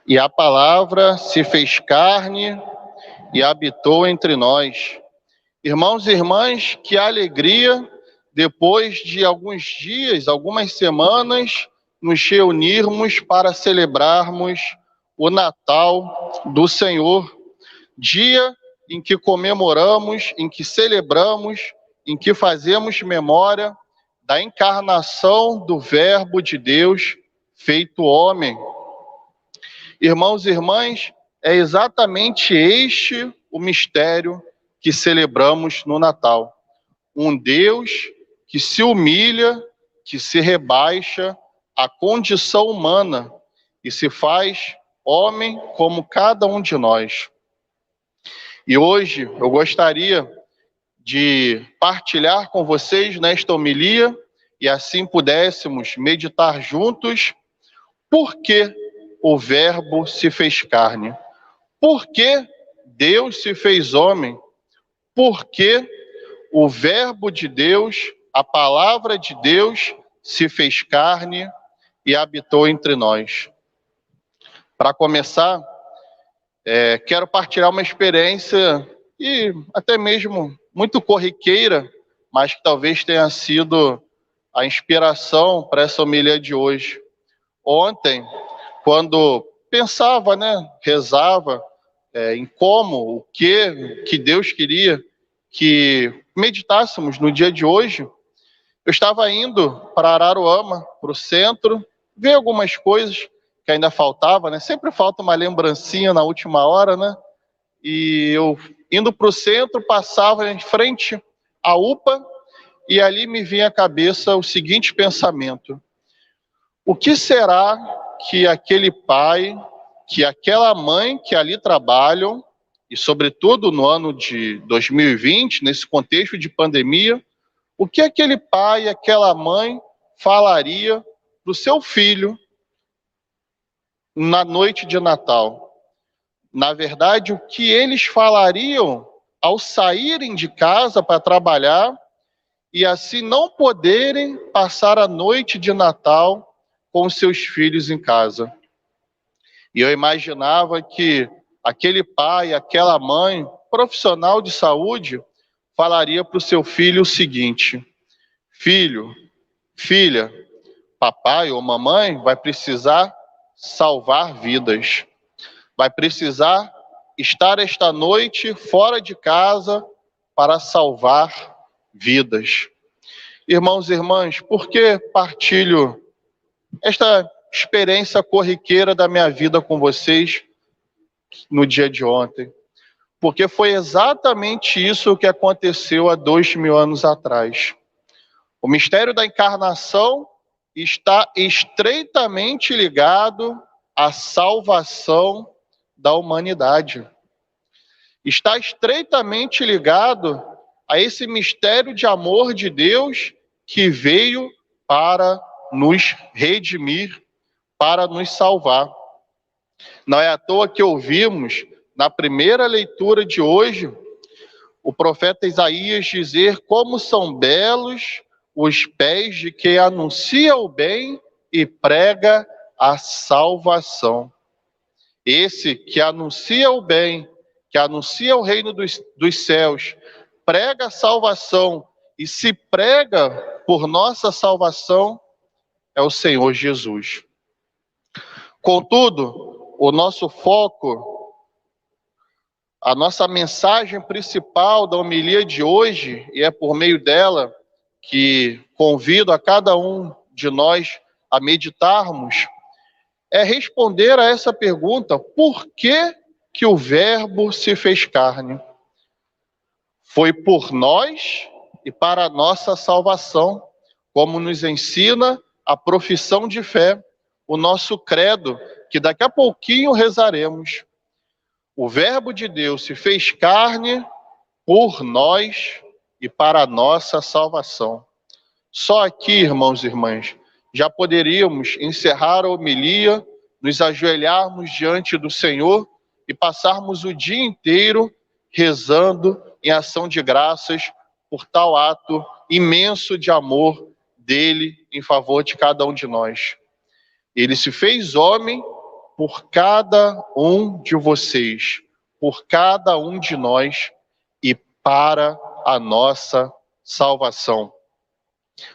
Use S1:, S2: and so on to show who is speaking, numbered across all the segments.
S1: E a palavra se fez carne e habitou entre nós. Irmãos e irmãs, que alegria, depois de alguns dias, algumas semanas, nos reunirmos para celebrarmos o Natal do Senhor, dia em que comemoramos, em que celebramos, em que fazemos memória da encarnação do Verbo de Deus feito homem. Irmãos e irmãs, é exatamente este o mistério que celebramos no Natal. Um Deus que se humilha, que se rebaixa à condição humana e se faz homem como cada um de nós. E hoje eu gostaria de partilhar com vocês nesta homilia e assim pudéssemos meditar juntos por que o Verbo se fez carne, por que Deus se fez homem, por que o Verbo de Deus, a palavra de Deus, se fez carne e habitou entre nós. Para começar, quero partilhar uma experiência, e até mesmo muito corriqueira, mas que talvez tenha sido a inspiração para essa homilia de hoje. Ontem, quando pensava, rezava em como, o que Deus queria que meditássemos no dia de hoje, eu estava indo para Araruama, para o centro, ver algumas coisas que ainda faltava, Sempre falta uma lembrancinha na última hora, E eu, indo para o centro, passava em frente à UPA e ali me vinha à cabeça o seguinte pensamento: o que será que aquele pai, que aquela mãe que ali trabalham, e sobretudo no ano de 2020, nesse contexto de pandemia, o que aquele pai e aquela mãe falaria para o seu filho na noite de Natal? Na verdade, o que eles falariam ao saírem de casa para trabalhar e assim não poderem passar a noite de Natal com seus filhos em casa. E eu imaginava que aquele pai, aquela mãe, profissional de saúde, falaria para o seu filho o seguinte: filho, filha, papai ou mamãe vai precisar salvar vidas. Vai precisar estar esta noite fora de casa para salvar vidas. Irmãos e irmãs, por que partilho esta experiência corriqueira da minha vida com vocês no dia de ontem? Porque foi exatamente isso que aconteceu há 2000 anos atrás. O mistério da encarnação está estreitamente ligado à salvação da humanidade. Está estreitamente ligado a esse mistério de amor de Deus que veio para nos redimir, para nos salvar. Não é à toa que ouvimos, na primeira leitura de hoje, o profeta Isaías dizer como são belos os pés de quem anuncia o bem e prega a salvação. Esse que anuncia o bem, que anuncia o reino dos céus, prega a salvação e se prega por nossa salvação, é o Senhor Jesus. Contudo, o nosso foco, a nossa mensagem principal da homilia de hoje, e é por meio dela que convido a cada um de nós a meditarmos, é responder a essa pergunta: por que o Verbo se fez carne? Foi por nós e para a nossa salvação, como nos ensina a profissão de fé, o nosso credo, que daqui a pouquinho rezaremos. O Verbo de Deus se fez carne por nós e para a nossa salvação. Só aqui, irmãos e irmãs, já poderíamos encerrar a homilia, nos ajoelharmos diante do Senhor e passarmos o dia inteiro rezando em ação de graças por tal ato imenso de amor dele em favor de cada um de nós. Ele se fez homem por cada um de vocês, por cada um de nós e para a nossa salvação.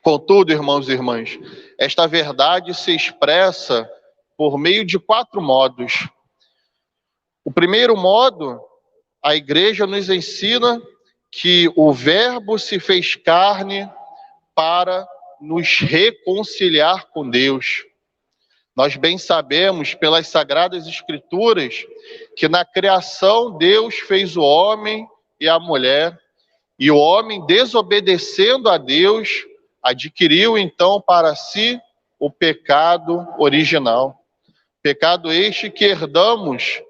S1: Contudo, irmãos e irmãs, esta verdade se expressa por meio de 4 modos. O primeiro modo, a igreja nos ensina que o Verbo se fez carne para nos reconciliar com Deus. Nós bem sabemos pelas Sagradas Escrituras que na criação Deus fez o homem e a mulher, e o homem, desobedecendo a Deus, adquiriu então para si o pecado original. Pecado este que herdamos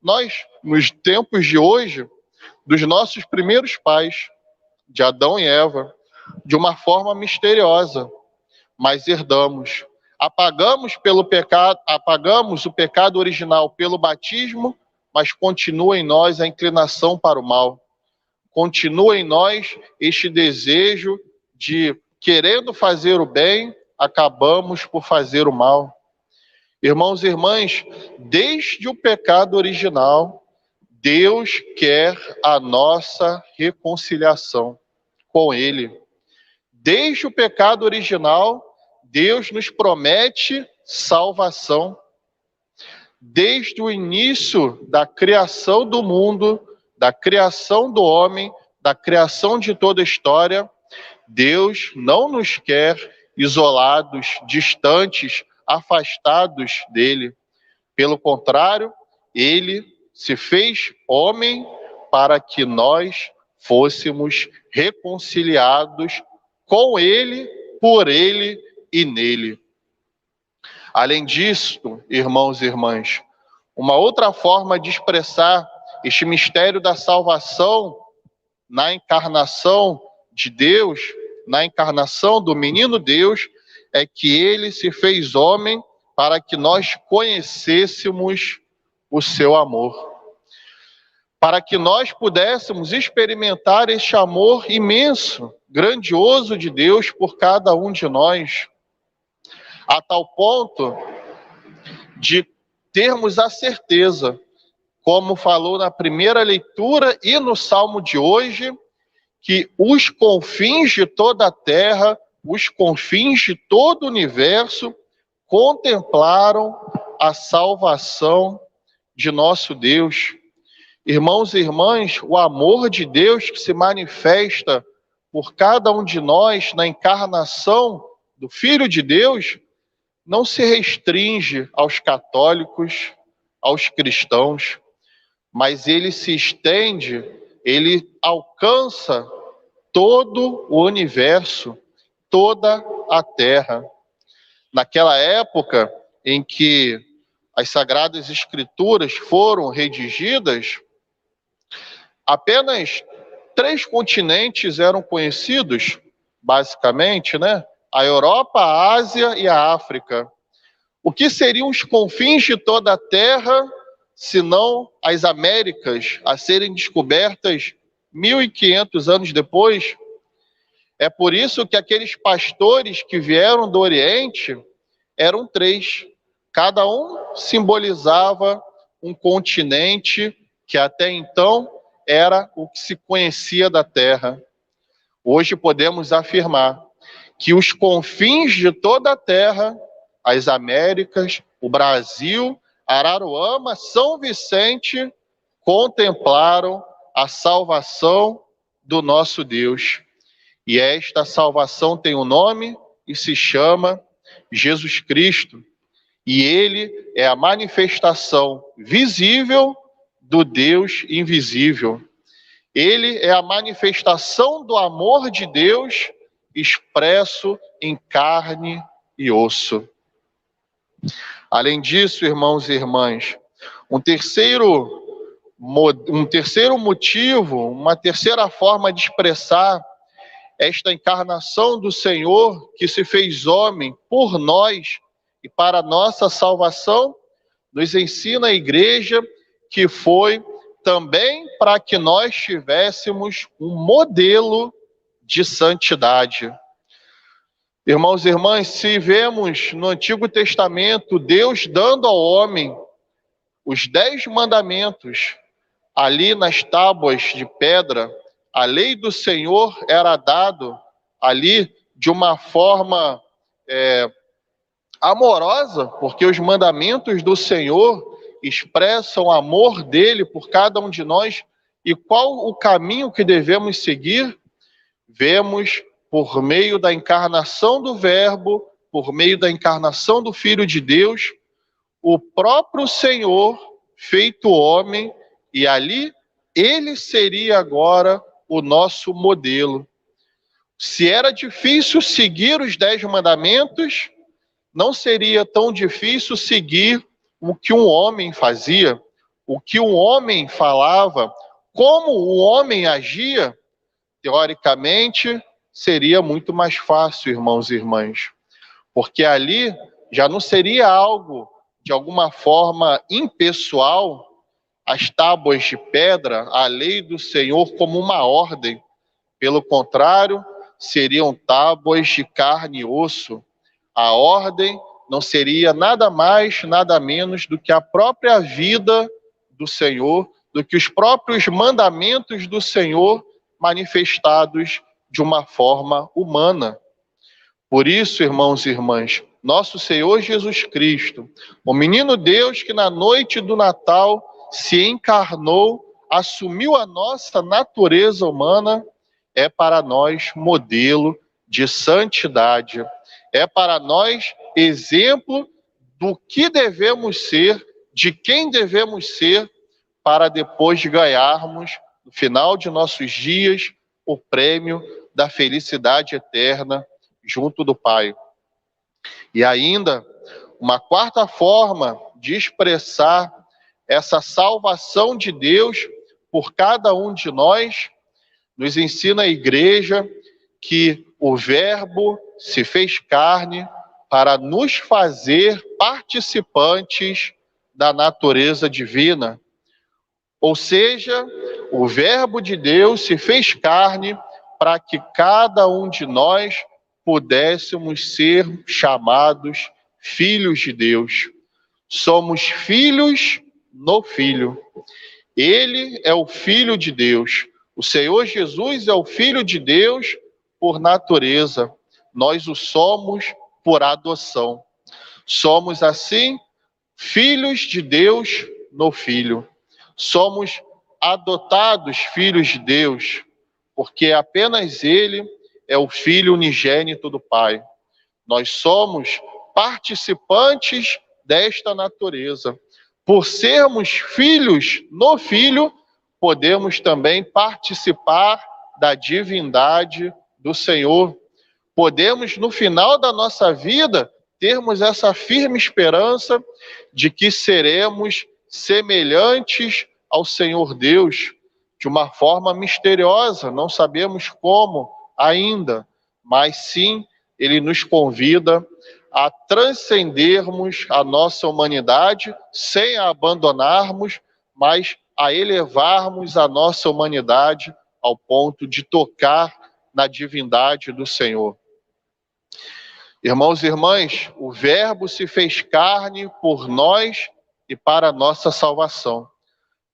S1: nós, nos tempos de hoje, dos nossos primeiros pais, de Adão e Eva, de uma forma misteriosa, mas herdamos. Apagamos o pecado original pelo batismo, mas continua em nós a inclinação para o mal. Continua em nós este desejo de, querendo fazer o bem, acabamos por fazer o mal. Irmãos e irmãs, desde o pecado original, Deus quer a nossa reconciliação com Ele. Desde o pecado original, Deus nos promete salvação. Desde o início da criação do mundo, da criação do homem, da criação de toda a história, Deus não nos quer isolados, distantes, afastados dele. Pelo contrário, ele se fez homem para que nós fôssemos reconciliados com ele, por ele e nele. Além disso, irmãos e irmãs, uma outra forma de expressar este mistério da salvação na encarnação de Deus, na encarnação do menino Deus, é que ele se fez homem para que nós conhecêssemos o seu amor. Para que nós pudéssemos experimentar este amor imenso, grandioso de Deus por cada um de nós, a tal ponto de termos a certeza, como falou na primeira leitura e no salmo de hoje, que os confins de toda a terra, os confins de todo o universo, contemplaram a salvação de nosso Deus. Irmãos e irmãs, o amor de Deus que se manifesta por cada um de nós na encarnação do Filho de Deus, não se restringe aos católicos, aos cristãos, mas ele se estende, ele alcança todo o universo, toda a terra. Naquela época em que as Sagradas Escrituras foram redigidas, apenas 3 continentes eram conhecidos, basicamente, né? A Europa, a Ásia e a África. O que seriam os confins de toda a terra, senão as Américas, a serem descobertas 1500 anos depois? É por isso que aqueles pastores que vieram do Oriente eram 3. Cada um simbolizava um continente que até então era o que se conhecia da terra. Hoje podemos afirmar que os confins de toda a terra, as Américas, o Brasil, Araruama, São Vicente, contemplaram a salvação do nosso Deus. E esta salvação tem um nome e se chama Jesus Cristo. E ele é a manifestação visível do Deus invisível. Ele é a manifestação do amor de Deus expresso em carne e osso. Além disso, irmãos e irmãs, um terceiro motivo, uma terceira forma de expressar esta encarnação do Senhor que se fez homem por nós e para a nossa salvação, nos ensina a igreja que foi também para que nós tivéssemos um modelo de santidade. Irmãos e irmãs, se vemos no Antigo Testamento Deus dando ao homem Os 10 mandamentos, ali nas tábuas de pedra, a lei do Senhor era dado ali de uma forma amorosa, porque os mandamentos do Senhor expressam o amor dele por cada um de nós. E qual o caminho que devemos seguir? Vemos por meio da encarnação do Verbo, por meio da encarnação do Filho de Deus, o próprio Senhor feito homem, e ali ele seria agora o nosso modelo. Se era difícil seguir os 10 mandamentos, não seria tão difícil seguir o que um homem fazia, o que um homem falava, como o homem agia. Teoricamente, seria muito mais fácil, irmãos e irmãs, porque ali já não seria algo de alguma forma impessoal, as tábuas de pedra, a lei do Senhor como uma ordem. Pelo contrário, seriam tábuas de carne e osso. A ordem não seria nada mais, nada menos do que a própria vida do Senhor, do que os próprios mandamentos do Senhor manifestados de uma forma humana. Por isso, irmãos e irmãs, nosso Senhor Jesus Cristo, o menino Deus que na noite do Natal se encarnou, assumiu a nossa natureza humana, é para nós modelo de santidade, é para nós exemplo do que devemos ser, de quem devemos ser, para depois de ganharmos, no final de nossos dias, o prêmio da felicidade eterna junto do Pai. E ainda, uma quarta forma de expressar essa salvação de Deus por cada um de nós, nos ensina a igreja que o Verbo se fez carne para nos fazer participantes da natureza divina. Ou seja, o Verbo de Deus se fez carne para que cada um de nós pudéssemos ser chamados filhos de Deus. Somos filhos no Filho. Ele é o Filho de Deus. O Senhor Jesus é o Filho de Deus por natureza. Nós o somos por adoção. Somos, assim, filhos de Deus no Filho. Somos adotados filhos de Deus, porque apenas Ele é o Filho unigênito do Pai. Nós somos participantes desta natureza. Por sermos filhos no Filho, podemos também participar da divindade do Senhor. Podemos, no final da nossa vida, termos essa firme esperança de que seremos semelhantes ao Senhor Deus, de uma forma misteriosa, não sabemos como ainda, mas sim, Ele nos convida a transcendermos a nossa humanidade, sem a abandonarmos, mas a elevarmos a nossa humanidade ao ponto de tocar na divindade do Senhor. Irmãos e irmãs, o Verbo se fez carne por nós e para a nossa salvação,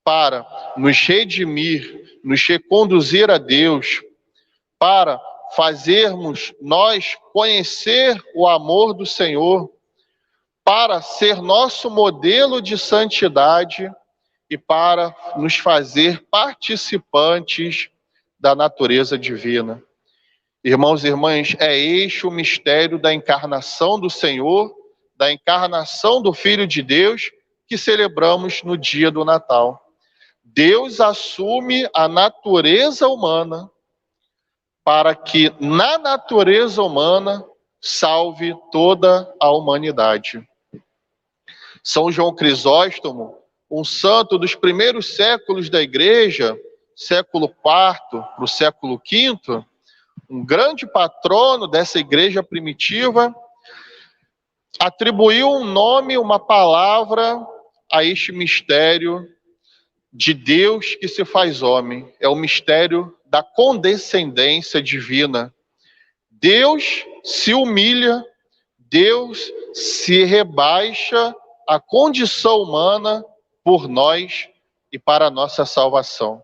S1: para nos redimir, nos reconduzir a Deus, para fazermos nós conhecer o amor do Senhor, para ser nosso modelo de santidade e para nos fazer participantes da natureza divina. Irmãos e irmãs, é este o mistério da encarnação do Senhor, da encarnação do Filho de Deus, que celebramos no dia do Natal. Deus assume a natureza humana para que na natureza humana salve toda a humanidade. São João Crisóstomo, um santo dos primeiros séculos da Igreja, século IV para o século V, um grande patrono dessa igreja primitiva, atribuiu um nome, uma palavra a este mistério de Deus que se faz homem. É o mistério da condescendência divina. Deus se humilha, Deus se rebaixa à condição humana por nós e para a nossa salvação.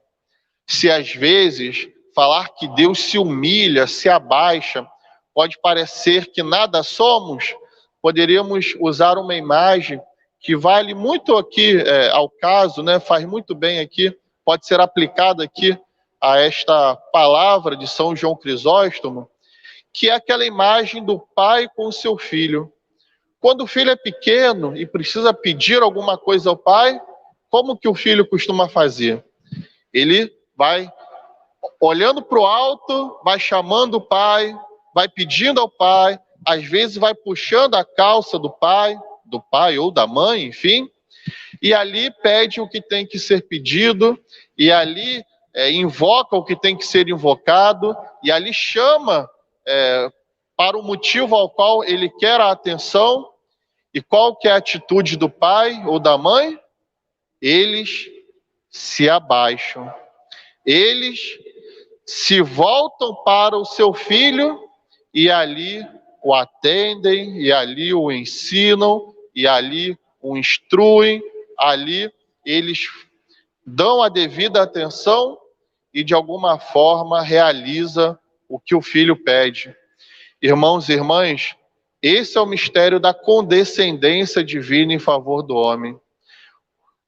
S1: Se às vezes falar que Deus se humilha, se abaixa, pode parecer que nada somos, poderíamos usar uma imagem que vale muito aqui ao caso, né? Faz muito bem aqui, pode ser aplicada aqui a esta palavra de São João Crisóstomo, que é aquela imagem do pai com o seu filho. Quando o filho é pequeno e precisa pedir alguma coisa ao pai, como que o filho costuma fazer? Ele vai olhando para o alto, vai chamando o pai, vai pedindo ao pai, às vezes vai puxando a calça do pai ou da mãe, enfim, e ali pede o que tem que ser pedido, e ali invoca o que tem que ser invocado, e ali chama para o motivo ao qual ele quer a atenção. E qual que é a atitude do pai ou da mãe? Eles se abaixam. Eles se voltam para o seu filho e ali o atendem, e ali o ensinam, e ali o instruem, ali eles dão a devida atenção e de alguma forma realiza o que o filho pede. Irmãos e irmãs, esse é o mistério da condescendência divina em favor do homem.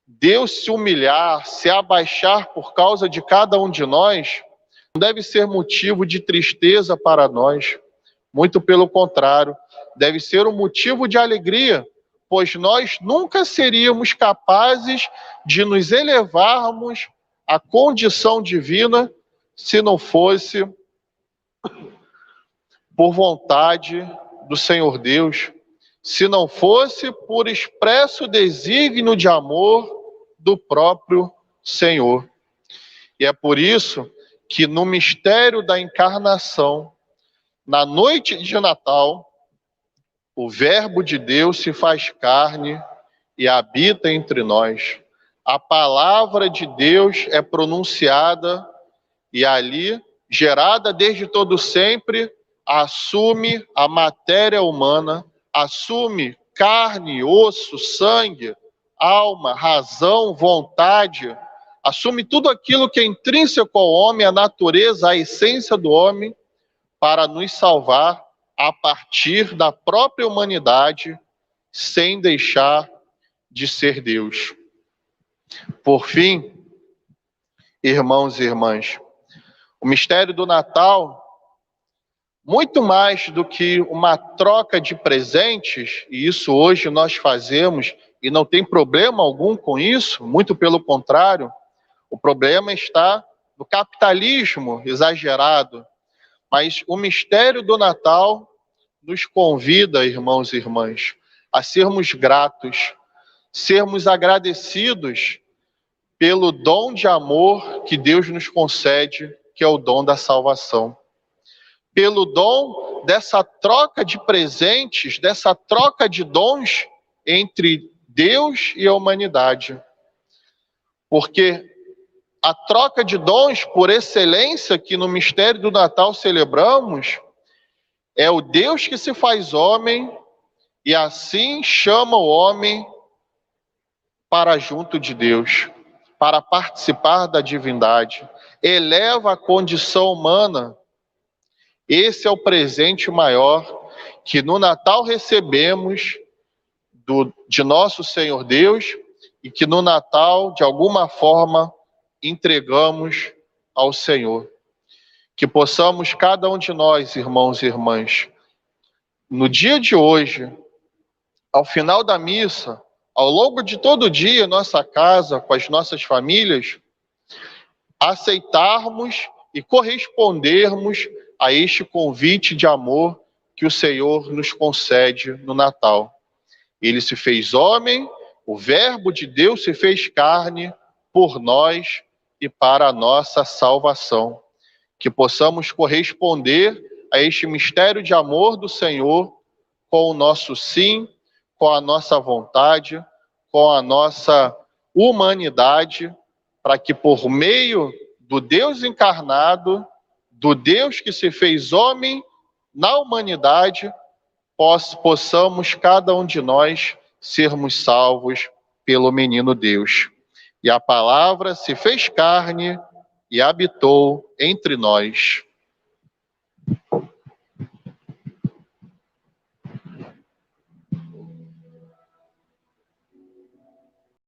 S1: Deus se humilhar, se abaixar por causa de cada um de nós, não deve ser motivo de tristeza para nós. Muito pelo contrário, deve ser um motivo de alegria, pois nós nunca seríamos capazes de nos elevarmos à condição divina se não fosse por vontade do Senhor Deus, se não fosse por expresso desígnio de amor do próprio Senhor. E é por isso que no mistério da encarnação, na noite de Natal, o Verbo de Deus se faz carne e habita entre nós. A palavra de Deus é pronunciada e ali, gerada desde todo sempre, assume a matéria humana, assume carne, osso, sangue, alma, razão, vontade, assume tudo aquilo que é intrínseco ao homem, a natureza, a essência do homem, para nos salvar a partir da própria humanidade, sem deixar de ser Deus. Por fim, irmãos e irmãs, o mistério do Natal, muito mais do que uma troca de presentes, e isso hoje nós fazemos, e não tem problema algum com isso, muito pelo contrário, o problema está no capitalismo exagerado. Mas o mistério do Natal nos convida, irmãos e irmãs, a sermos gratos, sermos agradecidos pelo dom de amor que Deus nos concede, que é o dom da salvação. Pelo dom dessa troca de presentes, dessa troca de dons entre Deus e a humanidade. Porque a troca de dons por excelência que no mistério do Natal celebramos é o Deus que se faz homem e assim chama o homem para junto de Deus, para participar da divindade. Eleva a condição humana. Esse é o presente maior que no Natal recebemos de nosso Senhor Deus e que no Natal, de alguma forma, entregamos ao Senhor. Que possamos, cada um de nós, irmãos e irmãs, no dia de hoje, ao final da missa, ao longo de todo o dia, em nossa casa, com as nossas famílias, aceitarmos e correspondermos a este convite de amor que o Senhor nos concede no Natal. Ele se fez homem, o Verbo de Deus se fez carne por nós e para a nossa salvação. Que possamos corresponder a este mistério de amor do Senhor com o nosso sim, com a nossa vontade, com a nossa humanidade, para que por meio do Deus encarnado, do Deus que se fez homem na humanidade, possamos cada um de nós sermos salvos pelo menino Deus. E a palavra se fez carne e habitou entre nós.